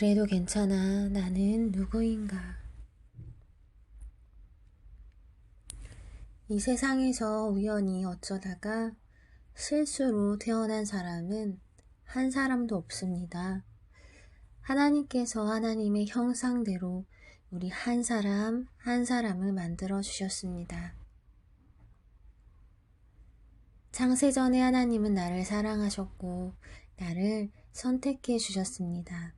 그래도 괜찮아. 나는 누구인가. 이 세상에서 우연히 어쩌다가 실수로 태어난 사람은 한 사람도 없습니다. 하나님께서 하나님의 형상대로 우리 한 사람 한 사람을 만들어 주셨습니다. 창세전에 하나님은 나를 사랑하셨고 나를 선택해 주셨습니다.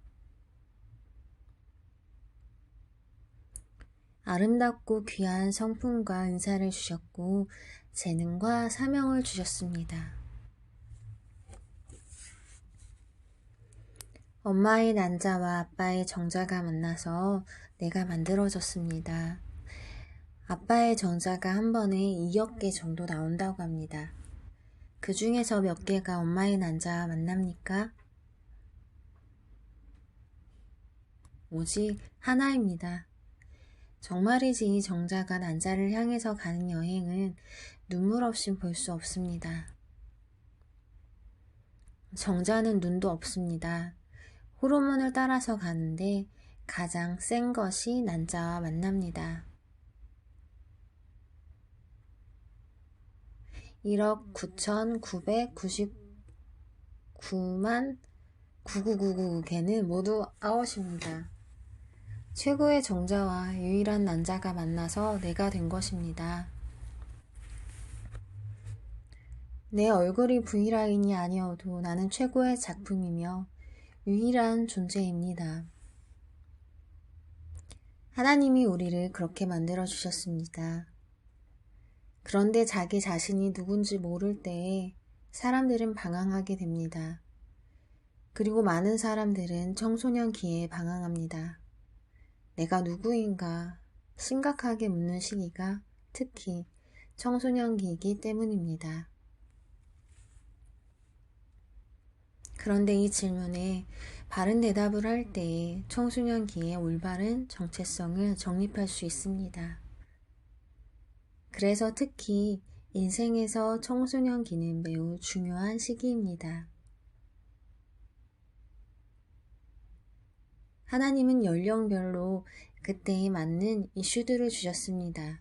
아름답고 귀한 성품과 은사를 주셨고 재능과 사명을 주셨습니다. 엄마의 난자와 아빠의 정자가 만나서 내가 만들어졌습니다. 아빠의 정자가 한 번에 2억 개 정도 나온다고 합니다. 그 중에서 몇 개가 엄마의 난자와 만납니까? 오직 하나입니다. 정말이지 이 정자가 난자를 향해서 가는 여행은 눈물 없이 볼 수 없습니다. 정자는 눈도 없습니다. 호르몬을 따라서 가는데 가장 센 것이 난자와 만납니다. 1억 9,999만 9999개는 모두 아웃입니다. 최고의 정자와 유일한 난자가 만나서 내가 된 것입니다. 내 얼굴이 V라인이 아니어도 나는 최고의 작품이며 유일한 존재입니다. 하나님이 우리를 그렇게 만들어 주셨습니다. 그런데 자기 자신이 누군지 모를 때에 사람들은 방황하게 됩니다. 그리고 많은 사람들은 청소년기에 방황합니다. 내가 누구인가 심각하게 묻는 시기가 특히 청소년기이기 때문입니다. 그런데 이 질문에 바른 대답을 할 때에 청소년기의 올바른 정체성을 정립할 수 있습니다. 그래서 특히 인생에서 청소년기는 매우 중요한 시기입니다. 하나님은 연령별로 그때에 맞는 이슈들을 주셨습니다.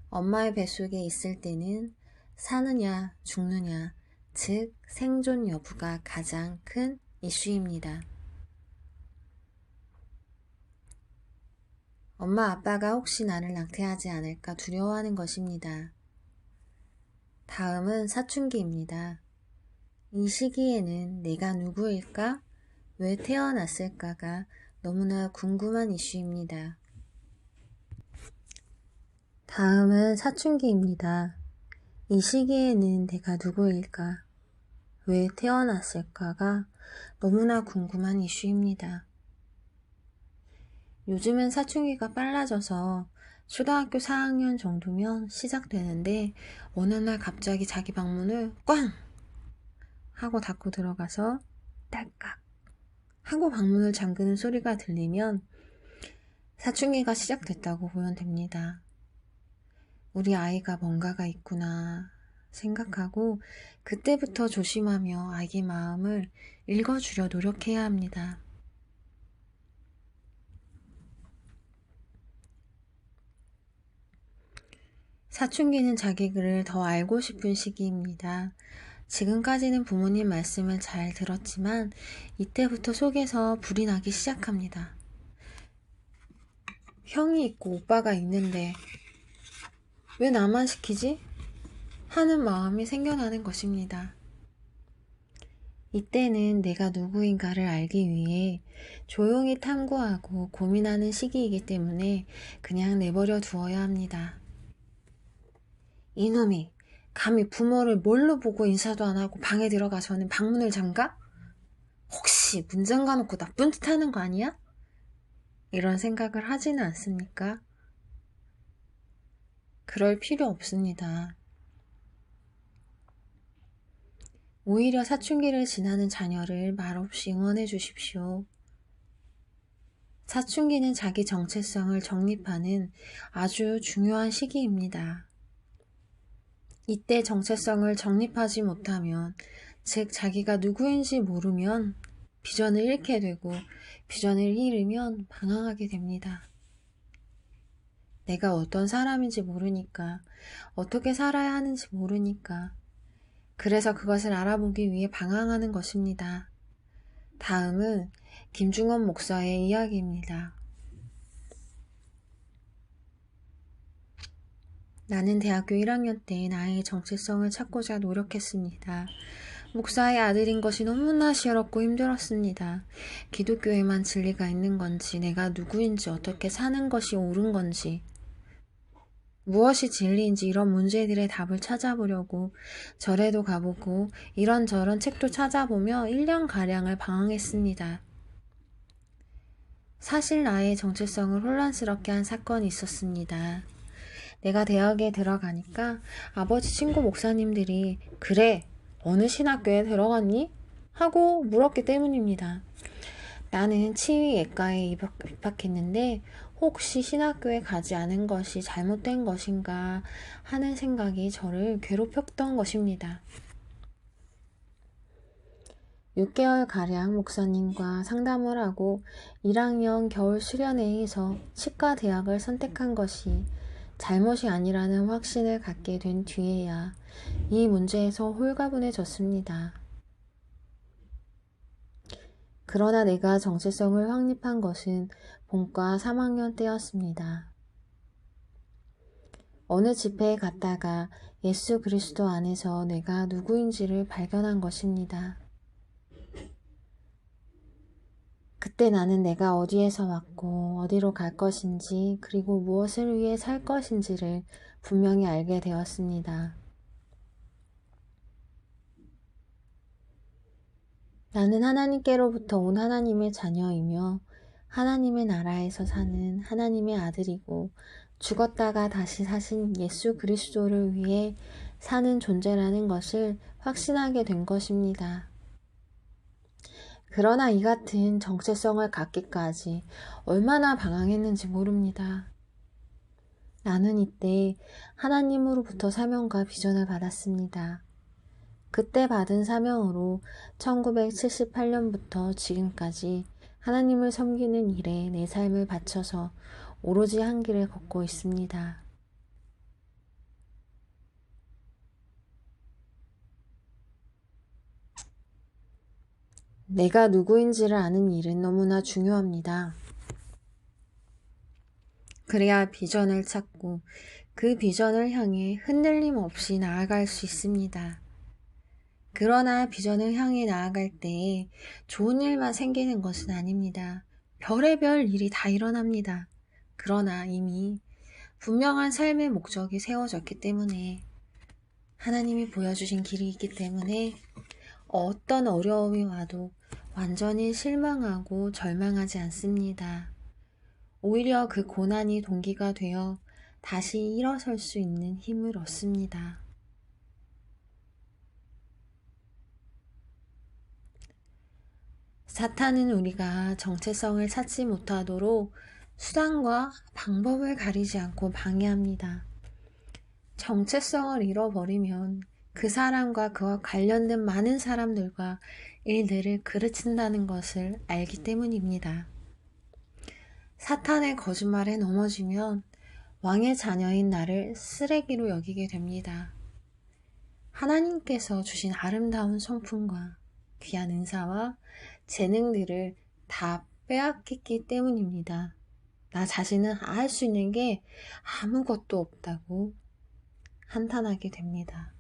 엄마의 뱃속에 있을 때는 사느냐 죽느냐 즉 생존 여부가 가장 큰 이슈입니다. 엄마 아빠가 혹시 나를 낙태하지 않을까 두려워하는 것입니다. 다음은 사춘기입니다. 이 시기에는 내가 누구일까? 왜 태어났을까가 너무나 궁금한 이슈입니다. 다음은 사춘기입니다. 이 시기에는 내가 누구일까? 왜 태어났을까가 너무나 궁금한 이슈입니다. 요즘은 사춘기가 빨라져서 초등학교 4학년 정도면 시작되는데 어느 날 갑자기 자기 방문을 꽝! 하고 닫고 들어가서 딸깍! 하고 방문을 잠그는 소리가 들리면 사춘기가 시작됐다고 보면 됩니다. 우리 아이가 뭔가가 있구나 생각하고 그때부터 조심하며 아기 마음을 읽어주려 노력해야 합니다. 사춘기는 자기를 더 알고 싶은 시기입니다. 지금까지는 부모님 말씀을 잘 들었지만 이때부터 속에서 불이 나기 시작합니다. 형이 있고 오빠가 있는데 왜 나만 시키지? 하는 마음이 생겨나는 것입니다. 이때는 내가 누구인가를 알기 위해 조용히 탐구하고 고민하는 시기이기 때문에 그냥 내버려 두어야 합니다. 이놈이 감히 부모를 뭘로 보고 인사도 안 하고 방에 들어가서는 방문을 잠가? 혹시 문 잠가놓고 나쁜 짓 하는 거 아니야? 이런 생각을 하지는 않습니까? 그럴 필요 없습니다. 오히려 사춘기를 지나는 자녀를 말없이 응원해 주십시오. 사춘기는 자기 정체성을 정립하는 아주 중요한 시기입니다. 이때 정체성을 정립하지 못하면, 즉 자기가 누구인지 모르면 비전을 잃게 되고 비전을 잃으면 방황하게 됩니다. 내가 어떤 사람인지 모르니까, 어떻게 살아야 하는지 모르니까, 그래서 그것을 알아보기 위해 방황하는 것입니다. 다음은 김중원 목사의 이야기입니다. 나는 대학교 1학년 때 나의 정체성을 찾고자 노력했습니다. 목사의 아들인 것이 너무나 시끄럽고 힘들었습니다. 기독교에만 진리가 있는 건지, 내가 누구인지, 어떻게 사는 것이 옳은 건지, 무엇이 진리인지 이런 문제들의 답을 찾아보려고 절에도 가보고 이런저런 책도 찾아보며 1년가량을 방황했습니다. 사실 나의 정체성을 혼란스럽게 한 사건이 있었습니다. 내가 대학에 들어가니까 아버지 친구 목사님들이 그래, 어느 신학교에 들어갔니? 하고 물었기 때문입니다. 나는 치의예과에 입학했는데 혹시 신학교에 가지 않은 것이 잘못된 것인가 하는 생각이 저를 괴롭혔던 것입니다. 6개월가량 목사님과 상담을 하고 1학년 겨울 수련회에서 치과 대학을 선택한 것이 잘못이 아니라는 확신을 갖게 된 뒤에야 이 문제에서 홀가분해졌습니다. 그러나 내가 정체성을 확립한 것은 본과 3학년 때였습니다. 어느 집회에 갔다가 예수 그리스도 안에서 내가 누구인지를 발견한 것입니다. 그때 나는 내가 어디에서 왔고 어디로 갈 것인지 그리고 무엇을 위해 살 것인지를 분명히 알게 되었습니다. 나는 하나님께로부터 온 하나님의 자녀이며 하나님의 나라에서 사는 하나님의 아들이고 죽었다가 다시 사신 예수 그리스도를 위해 사는 존재라는 것을 확신하게 된 것입니다. 그러나 이 같은 정체성을 갖기까지 얼마나 방황했는지 모릅니다. 나는 이때 하나님으로부터 사명과 비전을 받았습니다. 그때 받은 사명으로 1978년부터 지금까지 하나님을 섬기는 일에 내 삶을 바쳐서 오로지 한 길을 걷고 있습니다. 내가 누구인지를 아는 일은 너무나 중요합니다. 그래야 비전을 찾고 그 비전을 향해 흔들림 없이 나아갈 수 있습니다. 그러나 비전을 향해 나아갈 때에 좋은 일만 생기는 것은 아닙니다. 별의별 일이 다 일어납니다. 그러나 이미 분명한 삶의 목적이 세워졌기 때문에 하나님이 보여주신 길이 있기 때문에 어떤 어려움이 와도 완전히 실망하고 절망하지 않습니다. 오히려 그 고난이 동기가 되어 다시 일어설 수 있는 힘을 얻습니다. 사탄은 우리가 정체성을 찾지 못하도록 수단과 방법을 가리지 않고 방해합니다. 정체성을 잃어버리면 그 사람과 그와 관련된 많은 사람들과 일들을 그르친다는 것을 알기 때문입니다. 사탄의 거짓말에 넘어지면 왕의 자녀인 나를 쓰레기로 여기게 됩니다. 하나님께서 주신 아름다운 성품과 귀한 은사와 재능들을 다 빼앗겼기 때문입니다. 나 자신은 할 수 있는 게 아무것도 없다고 한탄하게 됩니다.